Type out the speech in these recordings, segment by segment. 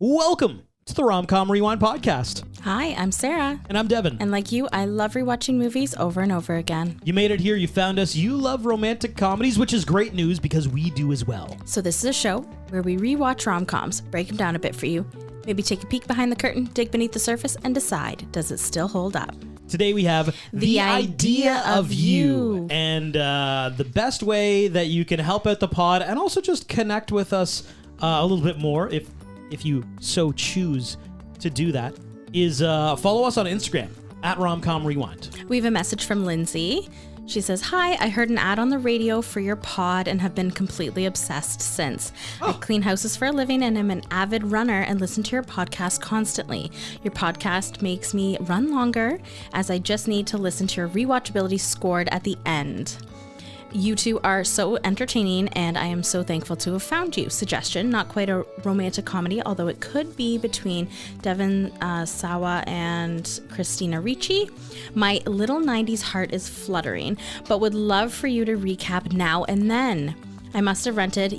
Welcome to the Rom-Com Rewind podcast. Hi, I'm Sarah. And I'm Devin. And like you, I love rewatching movies over and over again. You made it here, you found us, you love romantic comedies, which is great news because we do as well. So this is a show where we rewatch rom-coms, break them down a bit for you, maybe take a peek behind the curtain, dig beneath the surface, and decide, does it still hold up? Today we have The Idea of You. And the best way that you can help out the pod and also just connect with us a little bit more, if you so choose to do that, is follow us on Instagram at Romcom Rewind. We have a message from Lindsay. She says, "Hi, I heard an ad on the radio for your pod and have been completely obsessed since. I clean houses for a living and am an avid runner and listen to your podcast constantly. Your podcast makes me run longer as I just need to listen to your rewatchability scored at the end. You two are so entertaining, and I am so thankful to have found you. Suggestion, not quite a romantic comedy, although it could be between Devin Sawa and Christina Ricci. My little 90s heart is fluttering, but would love for you to recap Now and Then. I must have rented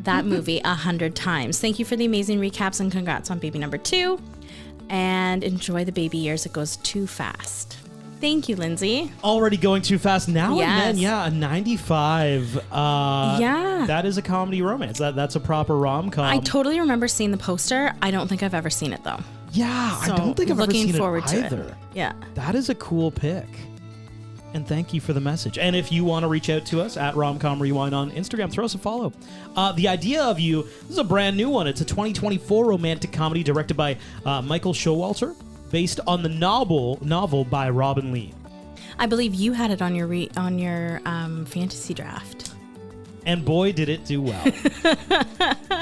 that movie 100 times. Thank you for the amazing recaps and congrats on baby number 2. And enjoy the baby years. It goes too fast." Thank you, Lindsay. Already going too fast. Now Yes. and Then, yeah, a 95. Yeah. That is a comedy romance. That's a proper rom-com. I totally remember seeing the poster. I don't think I've ever seen it, though. Yeah, So, I don't think I've ever looking seen forward it to either. it. Yeah. That is a cool pick. And thank you for the message. And if you want to reach out to us at Romcom Rewind on Instagram, throw us a follow. The Idea of You, this is a brand new one. It's a 2024 romantic comedy directed by Michael Showalter, based on the novel by Robin Lee. I believe you had it on your fantasy draft. And boy, did it do well.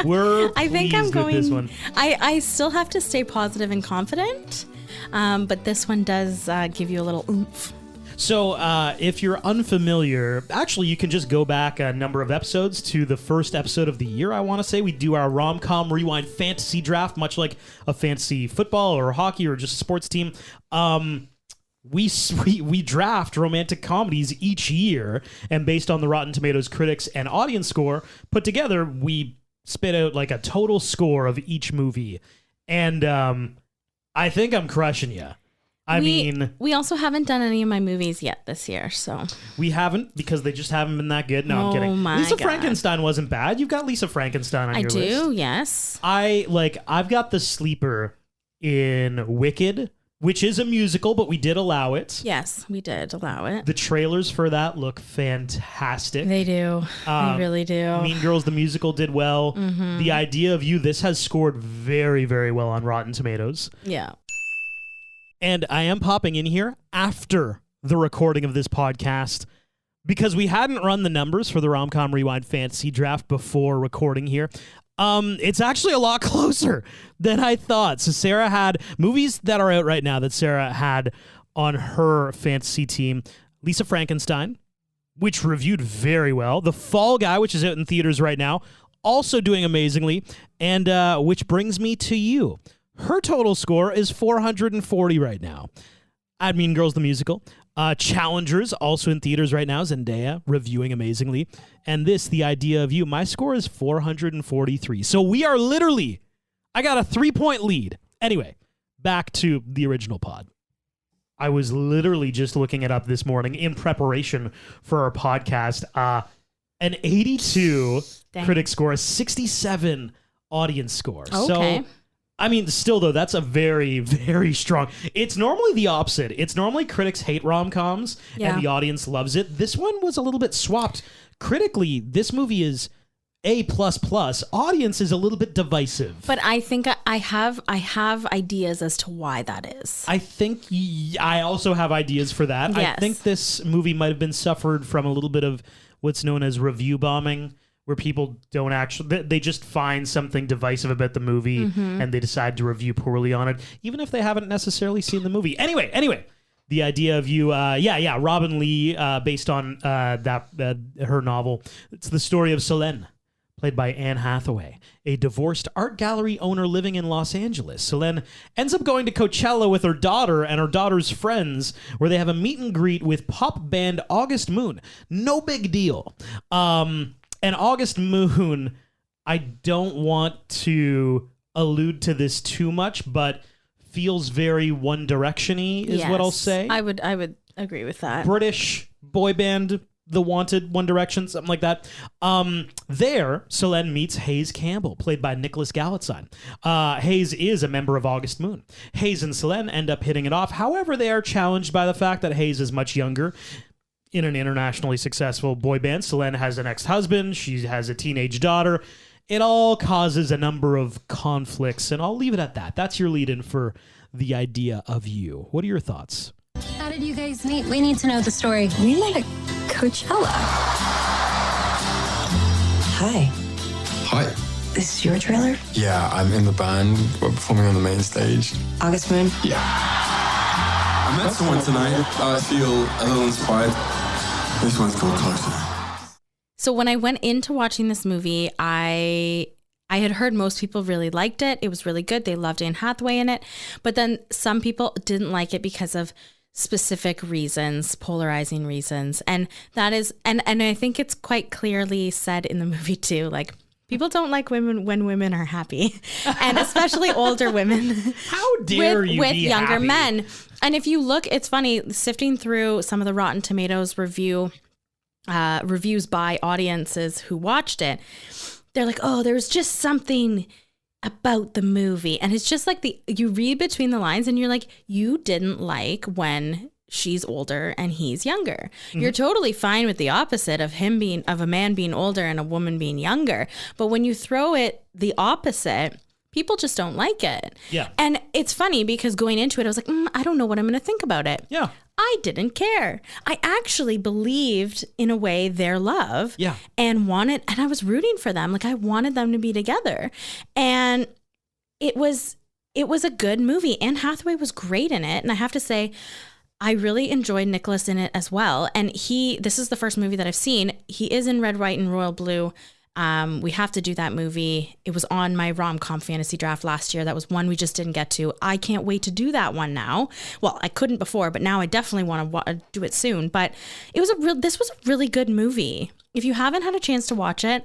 We're I think I'm pleased going. with this one. I still have to stay positive and confident, but this one does give you a little oomph. So if you're unfamiliar, actually, you can just go back a number of episodes to the first episode of the year, I want to say. We do our Rom-Com Rewind fantasy draft, much like a fantasy football or hockey or just a sports team. We draft romantic comedies each year, and based on the Rotten Tomatoes critics and audience score put together, we spit out like a total score of each movie. And I think I'm crushing you. We also haven't done any of my movies yet this year, so we haven't because they just haven't been that good. No, I'm kidding. My Lisa God. Frankenstein wasn't bad. You've got Lisa Frankenstein on your list. I do, yes. I've got the sleeper in Wicked, which is a musical, but we did allow it. Yes, we did allow it. The trailers for that look fantastic. They do. They really do. Mean Girls, the musical, did well. Mm-hmm. The Idea of You, this has scored very, very well on Rotten Tomatoes. Yeah. And I am popping in here after the recording of this podcast because we hadn't run the numbers for the Rom-Com Rewind Fantasy Draft before recording here. It's actually a lot closer than I thought. So Sarah had movies that are out right now that Sarah had on her fantasy team. Lisa Frankenstein, which reviewed very well. The Fall Guy, which is out in theaters right now, also doing amazingly. And which brings me to you. Her total score is 440 right now. I Mean Girls, the musical. Challengers, also in theaters right now. Zendaya, reviewing amazingly. And this, The Idea of You, my score is 443. So we are literally, I got a 3-point lead. Anyway, back to the original pod. I was literally just looking it up this morning in preparation for our podcast. An 82 critic score, a 67 audience score. Okay. So, I mean, still, though, that's a very, very strong... It's normally the opposite. It's normally critics hate rom-coms, and the audience loves it. This one was a little bit swapped. Critically, this movie is A++. Audience is a little bit divisive. But I think I have ideas as to why that is. I think I also have ideas for that. Yes. I think this movie might have been suffered from a little bit of what's known as review bombing, where people don't actually, they just find something divisive about the movie and they decide to review poorly on it, even if they haven't necessarily seen the movie. Anyway, The Idea of You, Robin Lee, based on her novel. It's the story of Selene, played by Anne Hathaway, a divorced art gallery owner living in Los Angeles. Selene ends up going to Coachella with her daughter and her daughter's friends, where they have a meet and greet with pop band August Moon. No big deal. And August Moon, I don't want to allude to this too much, but feels very One Direction-y is what I'll say. I would agree with that. British boy band, The Wanted, One Direction, something like that. There, Selene meets Hayes Campbell, played by Nicholas Galitzine. Hayes is a member of August Moon. Hayes and Selene end up hitting it off. However, they are challenged by the fact that Hayes is much younger. In an internationally successful boy band, Selene has an ex-husband. She has a teenage daughter. It all causes a number of conflicts, and I'll leave it at that. That's your lead-in for the idea of you. What are your thoughts? How did you guys meet? We need to know the story. We met at Coachella. Hi. Hi. This is your trailer? Yeah, I'm in the band. We're performing on the main stage. August Moon? Yeah. I met someone tonight. I feel a little inspired. This one's called Closer. So when I went into watching this movie, I had heard most people really liked it. It was really good. They loved Anne Hathaway in it. But then some people didn't like it because of specific reasons, polarizing reasons. And that is, and I think it's quite clearly said in the movie too, like, people don't like women when women are happy, and especially older women. How dare you with be younger happy? men. And if you look, it's funny, sifting through some of the Rotten Tomatoes reviews by audiences who watched it, they're like, oh, there was just something about the movie. And it's just like you read between the lines and you're like, you didn't like when she's older and he's younger. Mm-hmm. You're totally fine with the opposite of a man being older and a woman being younger. But when you throw it the opposite, people just don't like it. Yeah. And it's funny because going into it, I was like, I don't know what I'm going to think about it. Yeah. I didn't care. I actually believed in a way their love. Yeah. And I was rooting for them. Like, I wanted them to be together. And it was a good movie. Anne Hathaway was great in it. And I have to say, I really enjoyed Nicholas in it as well. And this is the first movie that I've seen. He is in Red, White, and Royal Blue. We have to do that movie. It was on my rom-com fantasy draft last year. That was one we just didn't get to. I can't wait to do that one now. Well, I couldn't before, but now I definitely want to do it soon. But this was a really good movie. If you haven't had a chance to watch it,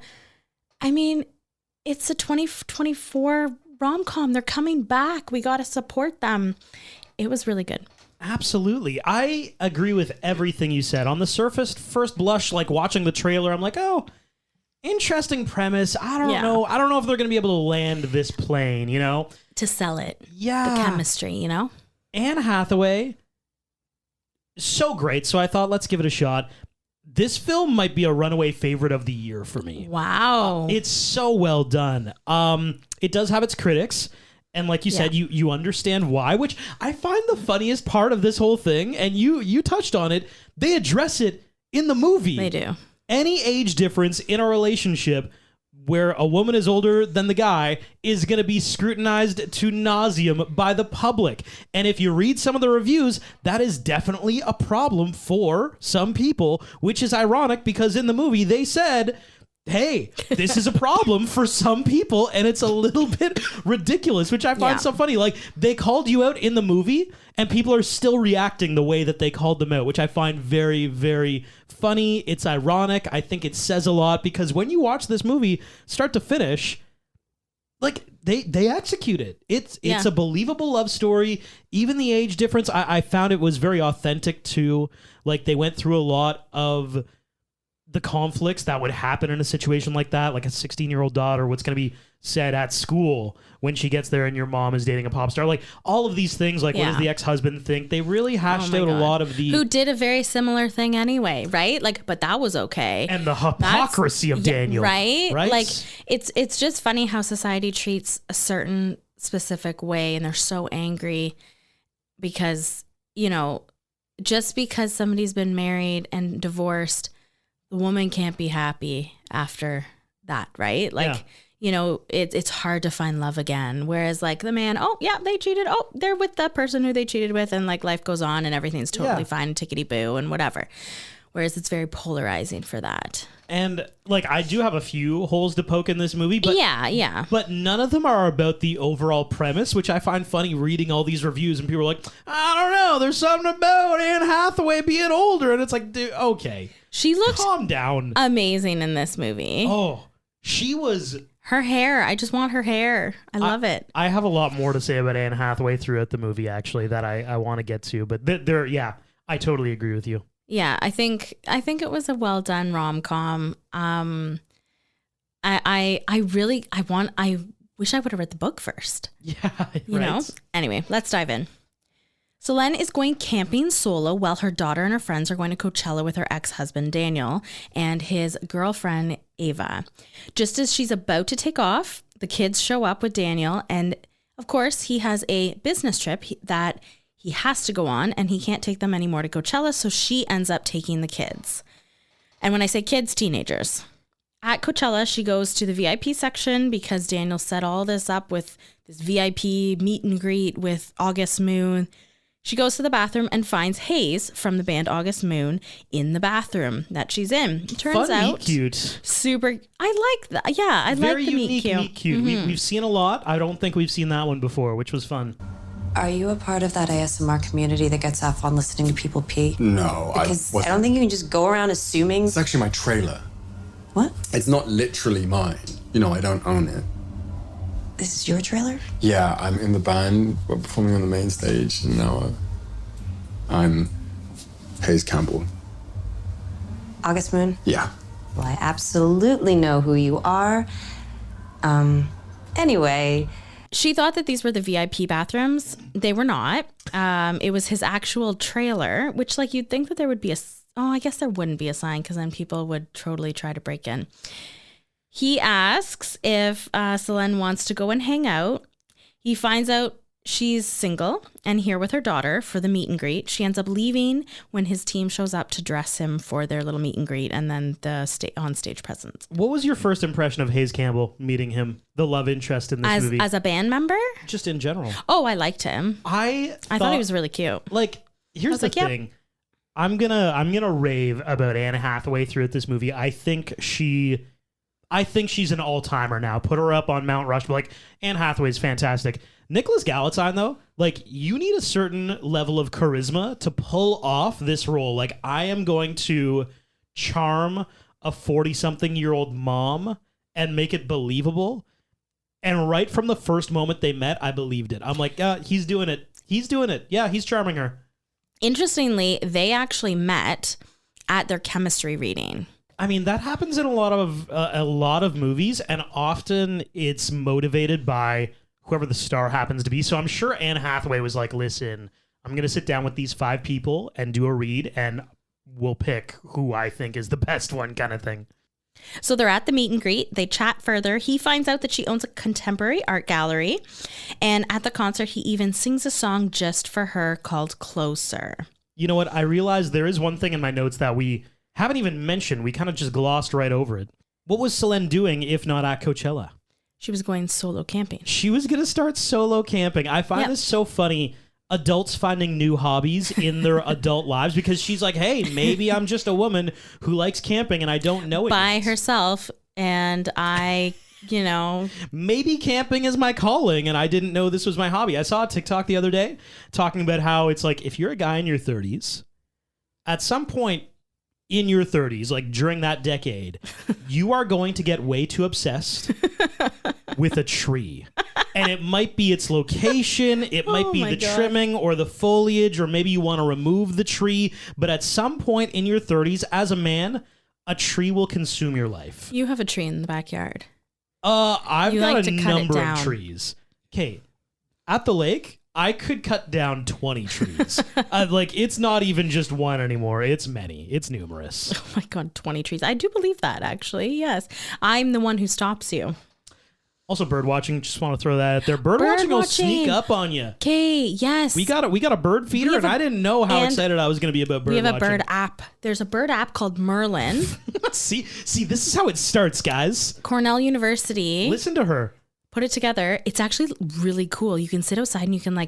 I mean, it's a 2024 rom-com. They're coming back. We got to support them. It was really good. Absolutely. I agree with everything you said. On the surface, first blush, like watching the trailer, I'm like, oh, interesting premise. I don't know. I don't know if they're going to be able to land this plane, to sell it. Yeah. The chemistry, Anne Hathaway, so great. So I thought, let's give it a shot. This film might be a runaway favorite of the year for me. Wow. It's so well done. It does have its critics. And like you said, you understand why, which I find the funniest part of this whole thing. And you touched on it. They address it in the movie. They do. Any age difference in a relationship where a woman is older than the guy is going to be scrutinized to nauseum by the public. And if you read some of the reviews, that is definitely a problem for some people, which is ironic because in the movie they said, hey, this is a problem for some people, and it's a little bit ridiculous, which I find so funny. Like, they called you out in the movie, and people are still reacting the way that they called them out, which I find very, very funny. It's ironic. I think it says a lot, because when you watch this movie start to finish, like, they execute it. It's a believable love story. Even the age difference, I found it was very authentic, too. Like, they went through a lot of the conflicts that would happen in a situation like that, like a 16-year-old daughter, what's going to be said at school when she gets there and your mom is dating a pop star. Like, all of these things, like, what does the ex-husband think? They really hashed out a lot of the... Who did a very similar thing anyway, right? Like, but that was okay. And the hypocrisy of Daniel. Right? Like, it's just funny how society treats a certain specific way, and they're so angry because, just because somebody's been married and divorced, the woman can't be happy after that, right? Like, it's hard to find love again. Whereas, like, the man, oh, yeah, they cheated. Oh, they're with the person who they cheated with, and, like, life goes on and everything's totally fine, tickety-boo and whatever. Whereas it's very polarizing for that. And, like, I do have a few holes to poke in this movie, but but none of them are about the overall premise, which I find funny reading all these reviews, and people are like, I don't know, there's something about Anne Hathaway being older, and it's like, dude, okay. She looked calm down. Amazing in this movie. Oh, she was Her hair. I just want her hair. I love it. I have a lot more to say about Anne Hathaway throughout the movie, actually, that I want to get to. But yeah, I totally agree with you. Yeah, I think it was a well done rom-com. I wish I would have read the book first. Yeah, you know? Anyway, let's dive in. Selene is going camping solo while her daughter and her friends are going to Coachella with her ex-husband Daniel and his girlfriend Ava. Just as she's about to take off, the kids show up with Daniel, and of course he has a business trip that he has to go on, and he can't take them anymore to Coachella, so she ends up taking the kids. And when I say kids, teenagers. At Coachella, she goes to the VIP section because Daniel set all this up with this VIP meet and greet with August Moon. She goes to the bathroom and finds Hayes from the band August Moon in the bathroom that she's in. It turns Fun, out cute. Super. I like that. Yeah, I like the meet cute. Meet cute. Mm-hmm. We've seen a lot. I don't think we've seen that one before, which was fun. Are you a part of that ASMR community that gets off on listening to people pee? No, Because I don't think you can just go around assuming. It's actually my trailer. What? It's not literally mine. You know, I don't own it. This is your trailer? Yeah, I'm in the band. We're performing on the main stage, and now I'm Hayes Campbell. August Moon? Yeah. Well, I absolutely know who you are. Anyway. She thought that these were the VIP bathrooms. They were not. It was his actual trailer, which, like, you'd think that there would be I guess there wouldn't be a sign because then people would totally try to break in. He asks if Selene wants to go and hang out. He finds out she's single and here with her daughter for the meet and greet. She ends up leaving when his team shows up to dress him for their little meet and greet and then the on-stage presence. What was your first impression of Hayes Campbell meeting him, the love interest in this movie? As a band member? Just in general. Oh, I liked him. I thought he was really cute. Like, here's the thing. Yep. I'm gonna rave about Anne Hathaway throughout this movie. I think she's an all-timer now. Put her up on Mount Rushmore. Like, Anne Hathaway's fantastic. Nicholas Galatine, though, like, you need a certain level of charisma to pull off this role. Like, I am going to charm a 40-something-year-old mom and make it believable. And right from the first moment they met, I believed it. I'm like, he's doing it. He's doing it. Yeah, he's charming her. Interestingly, they actually met at their chemistry reading. I mean, that happens in a lot of movies, and often it's motivated by whoever the star happens to be. So I'm sure Anne Hathaway was like, listen, I'm going to sit down with these 5 people and do a read, and we'll pick who I think is the best one, kind of thing. So they're at the meet and greet. They chat further. He finds out that she owns a contemporary art gallery. And at the concert, he even sings a song just for her called Closer. You know what? I realized there is one thing in my notes that we haven't even mentioned. We kind of just glossed right over it. What was Selene doing if not at Coachella? She was going solo camping. She was going to start solo camping. I find this so funny. Adults finding new hobbies in their adult lives because she's like, hey, maybe I'm just a woman who likes camping and I don't know it by herself. And maybe camping is my calling and I didn't know this was my hobby. I saw a TikTok the other day talking about how it's like, if you're a guy in your 30s, at some point in your 30s, like during that decade, you are going to get way too obsessed with a tree. And it might be its location, it might be the trimming or the foliage, or maybe you want to remove the tree. But at some point in your 30s, as a man, a tree will consume your life. You have a tree in the backyard. I've got a number of trees. Okay, at the lake, I could cut down 20 trees. It's not even just one anymore. It's many. It's numerous. Oh my God, 20 trees. I do believe that, actually. Yes. I'm the one who stops you. Also, bird watching. Just want to throw that out there. Bird watching will sneak up on you. Okay, yes. We got a bird feeder, and I didn't know how excited I was going to be about bird watching. We have a bird app. There's a bird app called Merlin. See, this is how it starts, guys. Cornell University. Listen to her. Put it together. It's actually really cool. You can sit outside and you can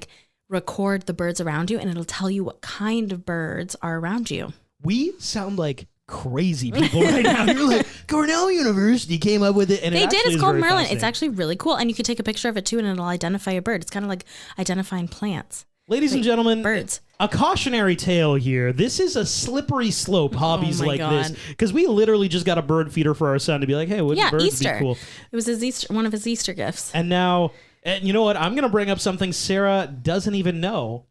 record the birds around you, and it'll tell you what kind of birds are around you. We sound like crazy people right now. You're like, Cornell University came up with it, and they did. It's called Merlin. It's actually really cool, and you can take a picture of it too, and it'll identify a bird. It's kind of like identifying plants. Ladies and gentlemen, birds. A cautionary tale here. This is a slippery slope, hobbies like God. this. Because we literally just got a bird feeder for our son to be like, hey, wouldn't birds Easter. be cool? It was one of his Easter gifts. And now, and you know what? I'm going to bring up something Sarah doesn't even know.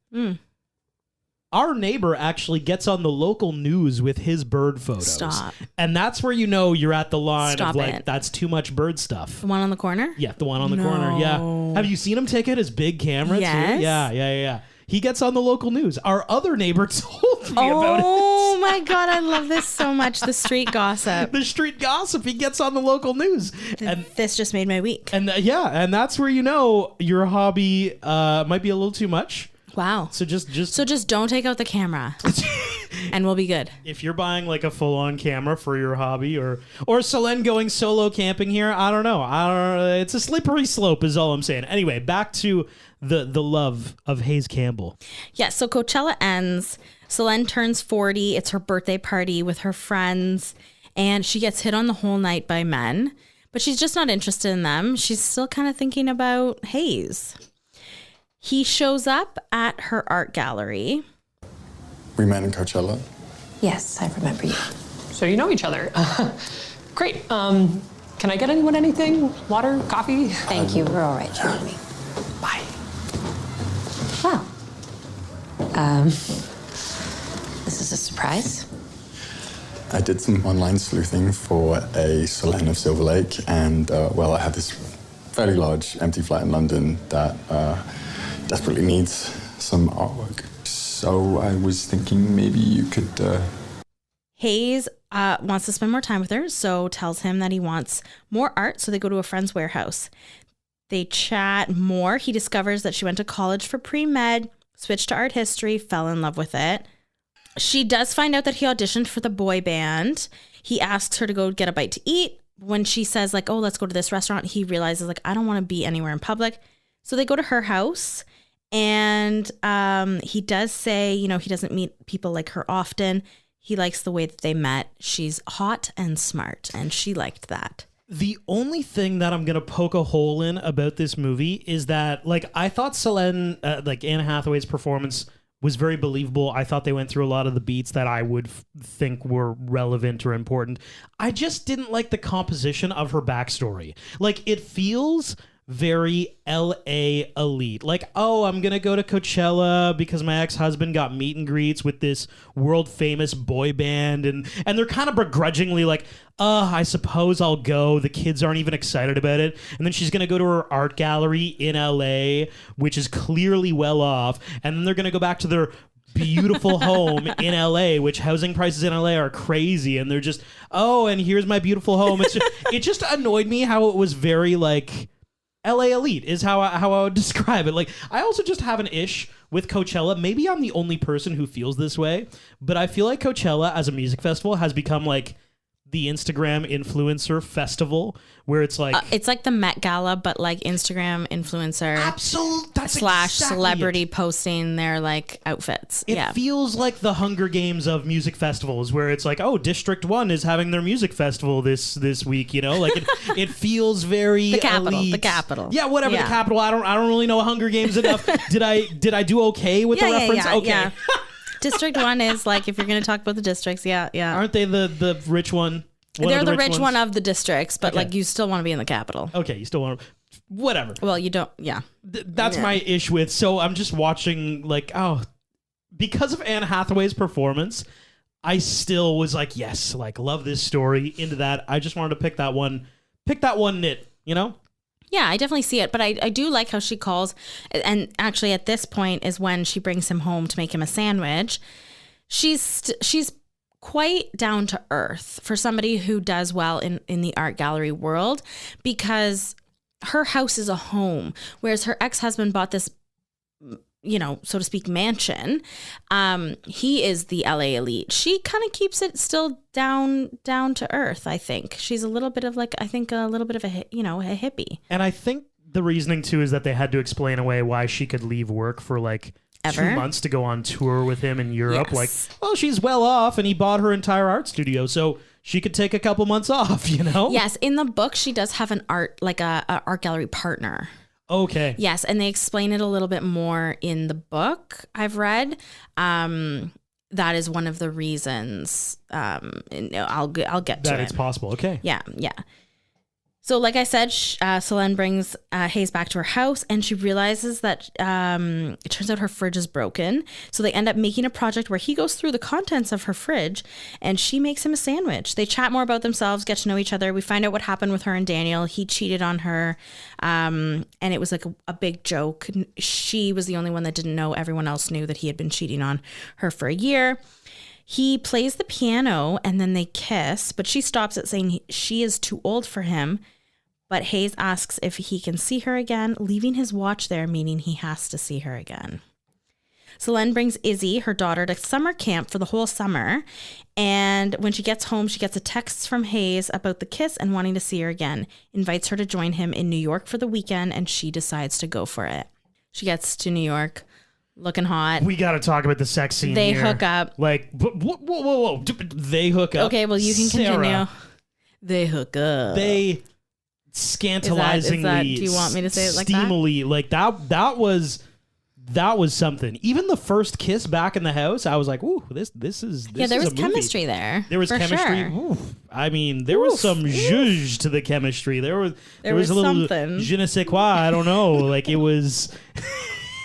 Our neighbor actually gets on the local news with his bird photos. Stop. And that's where you know you're at the line Stop of like, it. that's too much bird stuff. The one on the corner? Yeah, the one on the corner. Yeah. Have you seen him take out his big camera Yes. too? Yeah. He gets on the local news. Our other neighbor told me about it. Oh my God, I love this so much. The street gossip. The street gossip. He gets on the local news. And This just made my week. and that's where you know your hobby might be a little too much. Wow. So just don't take out the camera and we'll be good. if you're buying like a full-on camera for your hobby or Selene going solo camping here, I don't know. It's a slippery slope is all I'm saying. Anyway, back to the love of Hayes Campbell. Yeah, so Coachella ends. Selene turns 40. It's her birthday party with her friends. And she gets hit on the whole night by men. But she's just not interested in them. She's still kind of thinking about Hayes. He shows up at her art gallery. We met in Coachella. Yes, I remember you. So you know each other. Great. Can I get anyone anything? Water, coffee? Thank you. We're all right, Jeremy. Bye. Well, this is a surprise. I did some online sleuthing for a Selene of Silver Lake, and I had this fairly large empty flat in London that desperately needs some artwork. So I was thinking maybe you could... Hayes wants to spend more time with her, so tells him that he wants more art, so they go to a friend's warehouse. They chat more. He discovers that she went to college for pre-med, switched to art history, fell in love with it. She does find out that he auditioned for the boy band. He asks her to go get a bite to eat. When she says, like, oh, let's go to this restaurant, he realizes, like, I don't want to be anywhere in public. So they go to her house. And he does say, you know, he doesn't meet people like her often. He likes the way that they met. She's hot and smart, and she liked that. The only thing that I'm going to poke a hole in about this movie is that, like, I thought Selene, Anne Hathaway's performance was very believable. I thought they went through a lot of the beats that I would think were relevant or important. I just didn't like the composition of her backstory. Like, it feels very LA elite. Like, oh, I'm gonna go to Coachella because my ex-husband got meet and greets with this world famous boy band, and they're kind of begrudgingly like, I suppose I'll go. The kids aren't even excited about it. And then she's gonna go to her art gallery in LA, which is clearly well off, and then they're gonna go back to their beautiful home in LA, which housing prices in LA are crazy, and they're just, oh, and here's my beautiful home. It just annoyed me how it was very like LA elite is how I would describe it. Like, I also just have an ish with Coachella. Maybe I'm the only person who feels this way, but I feel like Coachella as a music festival has become like the Instagram influencer festival, where it's like the Met Gala, but like Instagram influencer absolute that's / exactly celebrity it. Posting their like outfits. It feels like the Hunger Games of music festivals, where it's like, oh, District 1 is having their music festival this week, you know? Like it feels very the capital. elite. The capital. Yeah, whatever, the capital. I don't really know Hunger Games enough. Did I do okay with the reference? Okay. Yeah. District 1 is like, if you're going to talk about the districts, yeah. Aren't they the rich one? They're the rich ones? one of the districts, but Okay. like you still want to be in the capital. Okay, you still want to... Whatever. Well, you don't, yeah. That's my ish with... So I'm just watching, like, oh... Because of Anne Hathaway's performance, I still was like, yes, like, love this story, into that. I just wanted to pick that one nit, you know? Yeah, I definitely see it, but I do like how she calls, and actually at this point is when she brings him home to make him a sandwich. She's quite down to earth for somebody who does well in the art gallery world, because her house is a home, whereas her ex-husband bought this, you know, so to speak, mansion. He is the LA elite. She kind of keeps it still down to earth. I think she's a little bit of like, a hippie. And I think the reasoning too is that they had to explain away why she could leave work for like Ever? 2 months to go on tour with him in Europe. Yes. Like, well, she's well off, and he bought her entire art studio, so she could take a couple months off, you know? Yes, in the book she does have an art gallery partner. Okay. Yes, and they explain it a little bit more in the book I've read. That is one of the reasons. And I'll get to That it. it's possible. Okay. Yeah. So like I said, Selene brings Hayes back to her house, and she realizes that it turns out her fridge is broken. So they end up making a project where he goes through the contents of her fridge, and she makes him a sandwich. They chat more about themselves, get to know each other. We find out what happened with her and Daniel. He cheated on her, and it was like a big joke. She was the only one that didn't know. Everyone else knew that he had been cheating on her for a year. He plays the piano, and then they kiss, but she stops it, saying she is too old for him. But Hayes asks if he can see her again, leaving his watch there, meaning he has to see her again. Selene brings Izzy, her daughter, to summer camp for the whole summer. And when she gets home, she gets a text from Hayes about the kiss and wanting to see her again. Invites her to join him in New York for the weekend, and she decides to go for it. She gets to New York, looking hot. We got to talk about the sex scene They here. hook up. Like, whoa. They hook up. Okay, well, you can Sarah, continue. They hook up. They scandalizingly, do you want me to say it like that? steamily, like that was something. Even the first kiss back in the house, I was like, ooh, this is Yeah, there is was a movie. chemistry there. There was for chemistry. Sure. Ooh. I mean, there was some zhuzh to the chemistry. There was was a little something. je ne sais quoi. I don't know. Like it was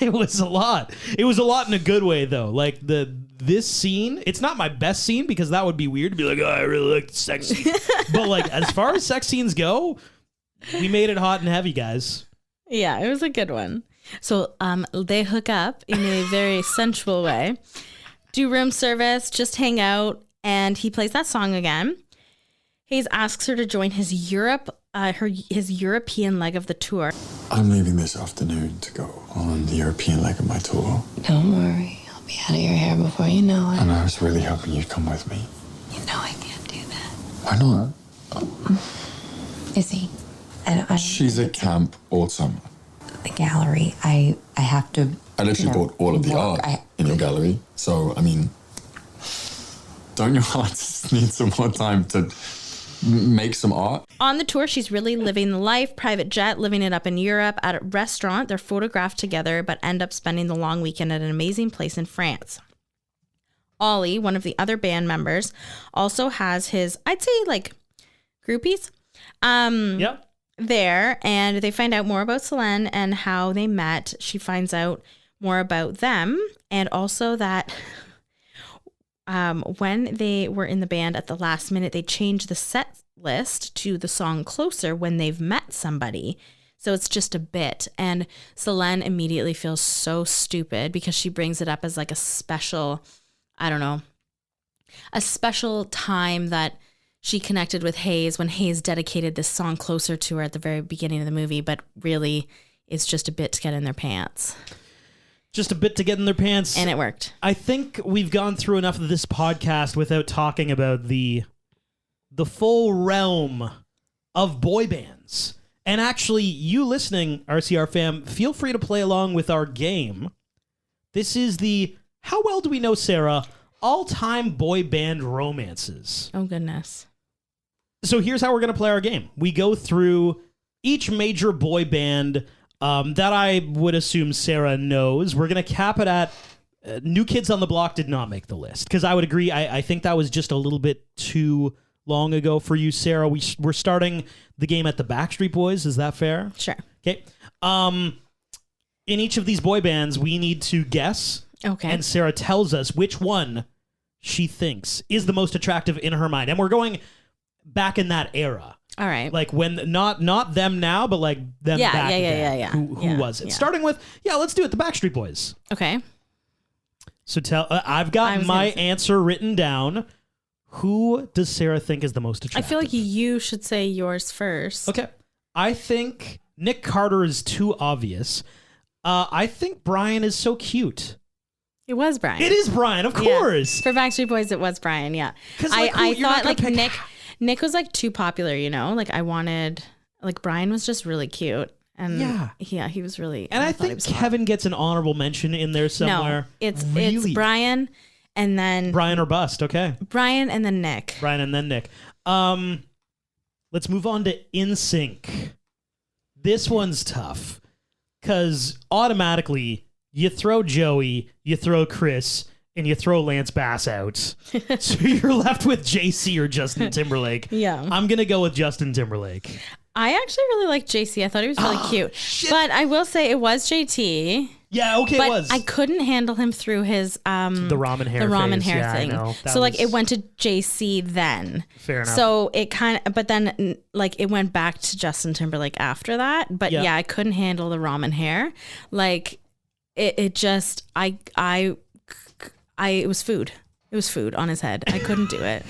it was a lot. It was a lot in a good way though. Like this scene, it's not my best scene because that would be weird to be like, oh, I really like the sex scene. But like as far as sex scenes go, we made it hot and heavy, guys. Yeah, it was a good one. So they hook up in a very sensual way, do room service, just hang out, and he plays that song again. Hayes asks her to join his European leg of the tour. I'm leaving this afternoon to go on the European leg of my tour. Don't worry, I'll be out of your hair before you know it. And I was really hoping you'd come with me. You know I can't do that. Why not? Is he? She's at camp all summer. The gallery, I have to. I literally bought all of the art in your gallery. So, I mean, don't your hearts need some more time to make some art? On the tour, she's really living the life, private jet, living it up in Europe. At a restaurant, they're photographed together, but end up spending the long weekend at an amazing place in France. Ollie, one of the other band members, also has his, I'd say, like, groupies. Yep. There, and they find out more about Selene and how they met. She finds out more about them, and also that when they were in the band at the last minute, they changed the set list to the song Closer when they've met somebody. So it's just a bit. And Selene immediately feels so stupid because she brings it up as like a special, I don't know, a special time that she connected with Hayes when Hayes dedicated this song Closer to her at the very beginning of the movie, but really it's just a bit to get in their pants. Just a bit to get in their pants. And it worked. I think we've gone through enough of this podcast without talking about the full realm of boy bands. And actually, you listening, RCR fam, feel free to play along with our game. This is the How Well Do We Know Sarah? All-time boy band romances. Oh, goodness. So here's how we're going to play our game. We go through each major boy band that I would assume Sarah knows. We're going to cap it at New Kids on the Block did not make the list. Because I would agree, I think that was just a little bit too long ago for you, Sarah. We're starting the game at the Backstreet Boys. Is that fair? Sure. Okay. In each of these boy bands, we need to guess. Okay. And Sarah tells us which one she thinks is the most attractive in her mind. And we're going back in that era. All right. Like when, not them now, but like them back then. Yeah. Who was it? Yeah. Starting with, let's do it, the Backstreet Boys. Okay. So I've got my answer written down. Who does Sarah think is the most attractive? I feel like you should say yours first. Okay. I think Nick Carter is too obvious. I think Brian is so cute. It was Brian. It is Brian, of course. For Backstreet Boys, it was Brian, yeah. I thought like Nick was like too popular, you know? Like I wanted, like Brian was just really cute. And yeah, he was really. And I think Kevin gets an honorable mention in there somewhere. No, it's Brian and then. Brian or bust, okay. Brian and then Nick. Brian and then Nick. Let's move on to NSYNC. This one's tough. Because automatically, you throw Joey, you throw Chris, and you throw Lance Bass out. So you're left with JC or Justin Timberlake. Yeah. I'm going to go with Justin Timberlake. I actually really liked JC. I thought he was really cute. Shit. But I will say it was JT. Yeah, okay, But it was. I couldn't handle him through his the ramen hair phase. thing. Yeah, I know. That So like was- it went to JC then. Fair enough. So it kind of, but then like it went back to Justin Timberlake after that. But Yeah. yeah, I couldn't handle the ramen hair. Like it just, it was food. It was food on his head. I couldn't do it.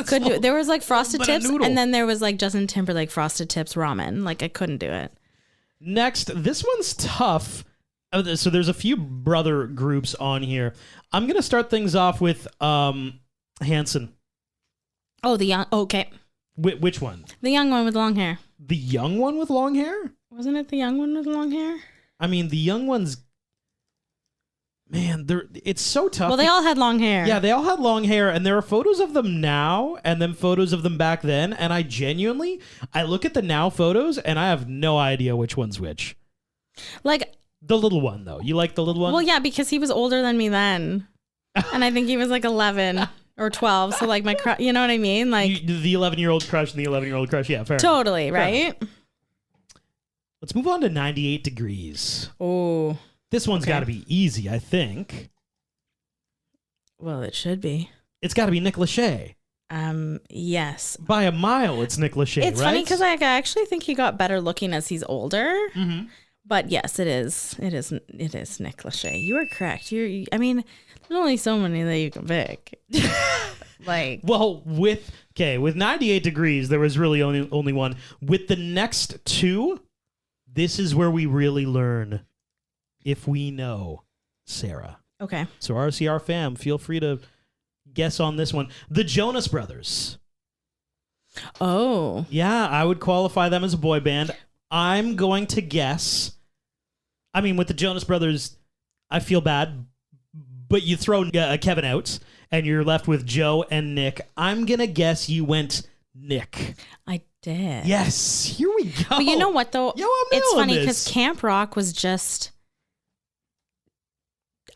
Couldn't do it. There was like frosted But a tips, noodle. and then there was like Justin Timberlake frosted tips ramen. Like I couldn't do it. Next, this one's tough. So there's a few brother groups on here. I'm going to start things off with Hanson. Oh, the young. Okay, Which one? the young one with long hair. The young one with long hair? Wasn't it the young one with long hair? I mean, the young one's... Man, it's so tough. Well, they all had long hair. Yeah, they all had long hair, and there are photos of them now and then photos of them back then, and I look at the now photos, and I have no idea which one's which. Like, The little one, though. You like the little one? well, yeah, because he was older than me then. And I think he was like 11 or 12. So, like, you know what I mean? Like, The 11-year-old crush and the 11-year-old crush. Yeah, fair enough. totally, right? Let's move on to 98 Degrees. Oh, This one's Okay. got to be easy, I think. well, it should be. It's got to be Nick Lachey. Yes. By a mile, it's Nick Lachey, It's right? funny because I actually think he got better looking as he's older. Mm-hmm. But yes, it is Nick Lachey. You are correct. I mean, there's only so many that you can pick. Like, Well, with 98 Degrees, there was really only one. With the next two, this is where we really learn if we know Sarah. okay. So RCR fam, feel free to guess on this one. The Jonas Brothers. Oh, Yeah, I would qualify them as a boy band. I'm going to guess. I mean, with the Jonas Brothers, I feel bad, but you throw Kevin out, and you're left with Joe and Nick. I'm going to guess you went Nick. I did. Yes, here we go. But you know what, though? Yo, I'm It's nailing funny this. because Camp Rock was just...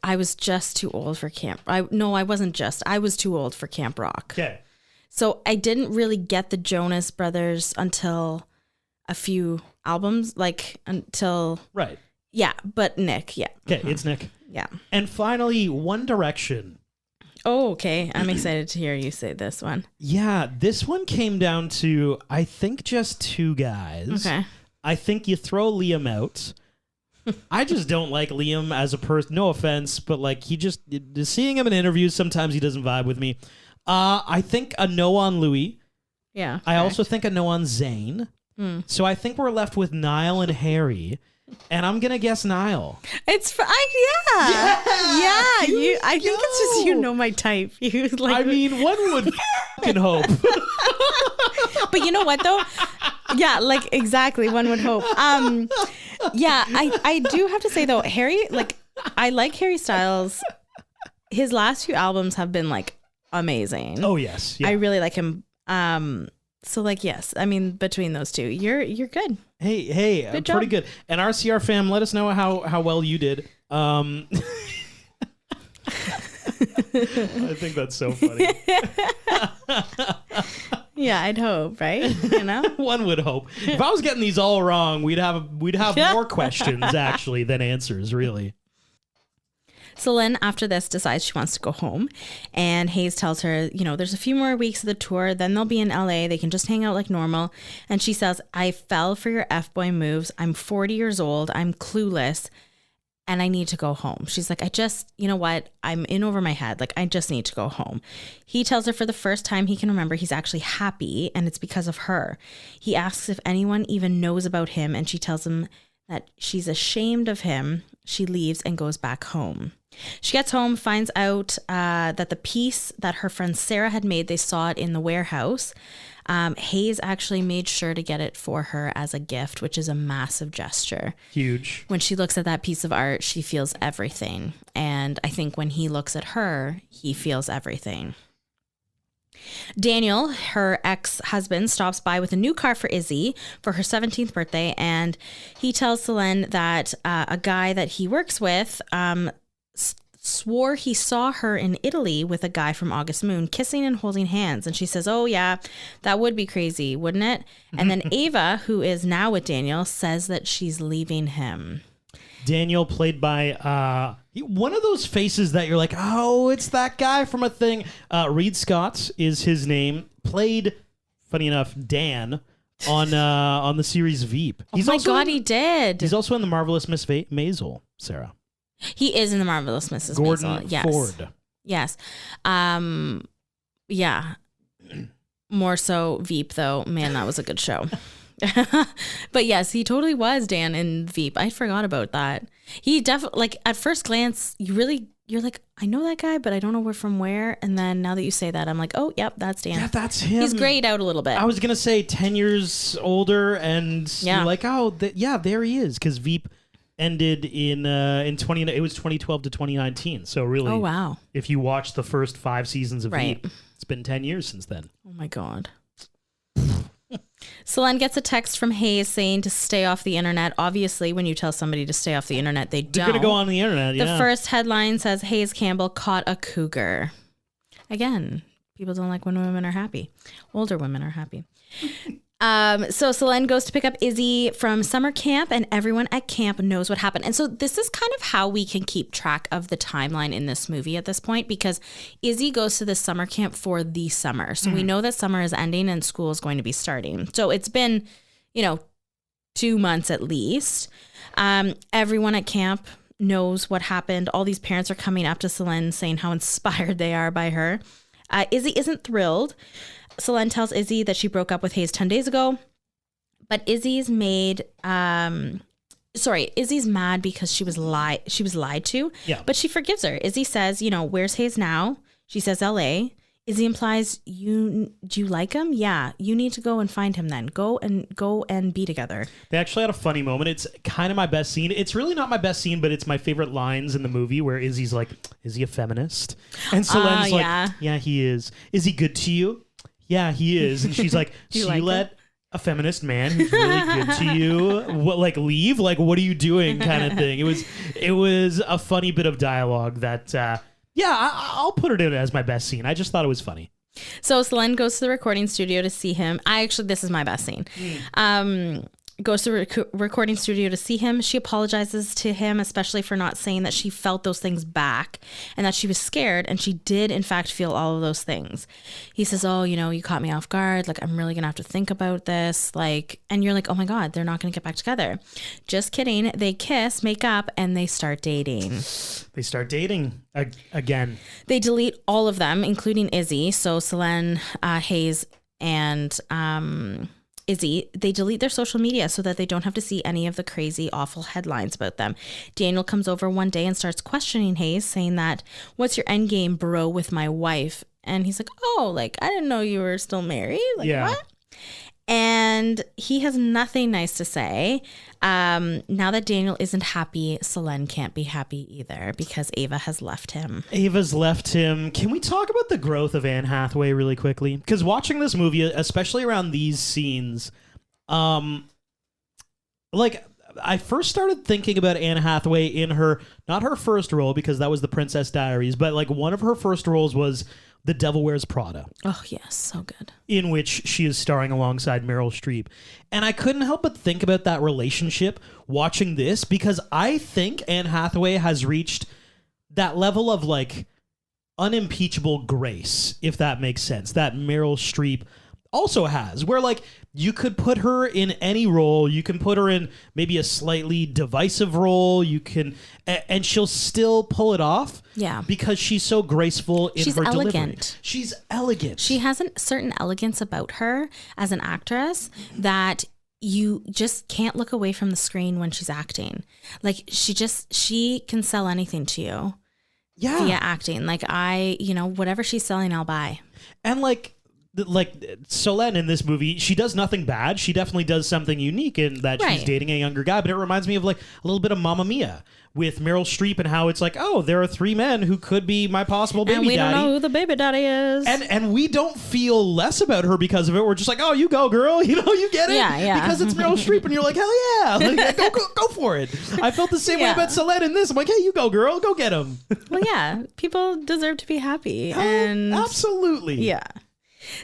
I was just too old for Camp... I wasn't just. I was too old for Camp Rock. Okay. So I didn't really get the Jonas Brothers until a few albums, like until... Right. Yeah, but Nick, yeah. Okay, it's Nick. Yeah. And finally, One Direction. Oh, okay. I'm excited to hear you say this one. Yeah, this one came down to, I think, just two guys. Okay. I think you throw Liam out. I just don't like Liam as a person. No offense, but like seeing him in interviews, sometimes he doesn't vibe with me. I think a no on Louis. Yeah. I also think a no on Zayn. So I think we're left with Niall and Harry. And I'm gonna guess Niall. It's yeah. I think it's just you know my type. You like. I mean, one would fucking hope. But you know what though? Yeah, like exactly. One would hope. Yeah, I do have to say though, Harry. Like, I like Harry Styles. His last few albums have been like amazing. Oh yes, yeah. I really like him. So like yes, I mean between those two, you're good. Hey, Good job. pretty good. And RCR fam, let us know how well you did. I think that's so funny. Yeah, I'd hope, right? You know. One would hope. If I was getting these all wrong, we'd have more questions actually than answers, really. So Lynn, after this, decides she wants to go home. And Hayes tells her, there's a few more weeks of the tour. Then they'll be in LA. They can just hang out like normal. And she says, I fell for your F-boy moves. I'm 40 years old. I'm clueless. And I need to go home. She's like, you know what? I'm in over my head. Like, I just need to go home. He tells her for the first time he can remember he's actually happy. And it's because of her. He asks if anyone even knows about him. And she tells him that she's ashamed of him. She leaves and goes back home. She gets home, finds out that the piece that her friend Sarah had made, they saw it in the warehouse. Hayes actually made sure to get it for her as a gift, which is a massive gesture. Huge. When she looks at that piece of art, she feels everything. And I think when he looks at her, he feels everything. Daniel, her ex-husband, stops by with a new car for Izzy for her 17th birthday, and he tells Selene that a guy that he works with swore he saw her in Italy with a guy from August Moon kissing and holding hands. And she says, oh yeah, that would be crazy, wouldn't it? And then Ava, who is now with Daniel, says that she's leaving him. Daniel, played by one of those faces that you're like, oh, it's that guy from a thing. Reed Scott is his name. Played, funny enough, Dan on the series Veep. Oh my God, he did. He's also in The Marvelous Miss Maisel, Sarah. He is in The Marvelous Mrs. Gordon Maisel. Yes. Ford. Yes. Yeah. More so Veep, though. Man, that was a good show. But yes, he totally was Dan in Veep. I forgot about that. He definitely, like, at first glance, you're like, I know that guy, but I don't know from where. And then now that you say that, I'm like, oh, yep, that's Dan. Yeah, that's him. He's grayed out a little bit. I was going to say 10 years older, and you're like, oh, there he is. Because Veep ended in it was 2012 to 2019. So really, oh wow, if you watch the first 5 seasons of Veep, it's been 10 years since then. Oh my God. Selene gets a text from Hayes saying to stay off the internet. Obviously, when you tell somebody to stay off the internet, they're going to go on the internet. The first headline says Hayes Campbell caught a cougar. Again, people don't like when women are happy. Older women are happy. So Selene goes to pick up Izzy from summer camp, and everyone at camp knows what happened. And so this is kind of how we can keep track of the timeline in this movie at this point, because Izzy goes to this summer camp for the summer. So we know that summer is ending and school is going to be starting. So it's been, 2 months at least. Everyone at camp knows what happened. All these parents are coming up to Selene saying how inspired they are by her. Izzy isn't thrilled. Selene tells Izzy that she broke up with Hayes 10 days ago, but Izzy's mad because she was lied to. Yeah. But she forgives her. Izzy says, where's Hayes now? She says LA. Izzy implies, do you like him? Yeah. You need to go and find him then. Go and be together. They actually had a funny moment. It's kind of my best scene. It's really not my best scene, but it's my favorite lines in the movie where Izzy's like, is he a feminist? And Selene's like, yeah, he is. Is he good to you? Yeah, he is. And she's like, so you let a feminist man who's really good to you leave? Like, what are you doing kind of thing? It was a funny bit of dialogue that, I'll put it in as my best scene. I just thought it was funny. So Selene goes to the recording studio to see him. This is my best scene. Goes to the recording studio to see him. She apologizes to him, especially for not saying that she felt those things back and that she was scared. And she did, in fact, feel all of those things. He says, oh, you caught me off guard. Like, I'm really going to have to think about this. And you're like, oh my God, they're not going to get back together. Just kidding. They kiss, make up, and they start dating. They start dating again. They delete all of them, including Izzy. So Selene, Hayes, and Izzy, they delete their social media so that they don't have to see any of the crazy, awful headlines about them. Daniel comes over one day and starts questioning Hayes, saying that, what's your end game, bro, with my wife? And he's like, oh, I didn't know you were still married. What? And he has nothing nice to say. Now that Daniel isn't happy, Selene can't be happy either because Ava has left him. Ava's left him. Can we talk about the growth of Anne Hathaway really quickly? Because watching this movie, especially around these scenes, I first started thinking about Anne Hathaway in not her first role, because that was The Princess Diaries, but one of her first roles was The Devil Wears Prada. Oh, yes, so good. In which she is starring alongside Meryl Streep. And I couldn't help but think about that relationship watching this, because I think Anne Hathaway has reached that level of unimpeachable grace, if that makes sense, that Meryl Streep also has, where you could put her in any role. You can put her in maybe a slightly divisive role. You can, and she'll still pull it off. Yeah, because she's so graceful in her elegant. delivery. She's elegant. She has a certain elegance about her as an actress you just can't look away from the screen when she's acting. She can sell anything to you. Yeah, via acting. Whatever she's selling, I'll buy. And Solène in this movie, she does nothing bad. She definitely does something unique in that she's Right. dating a younger guy, but it reminds me of like a little bit of Mamma Mia with Meryl Streep and how it's like, oh, there are three men who could be my possible baby And we daddy. don't know who the baby daddy is. And we don't feel less about her because of it. We're just like, oh, you go, girl. You know, you get it. Yeah. Because it's Meryl Streep, and you're like, hell yeah, like, go for it. I felt the same way Yeah. about Solène in this. I'm like, hey, you go, girl, go get him. Well, yeah, people deserve to be happy. And Absolutely. yeah.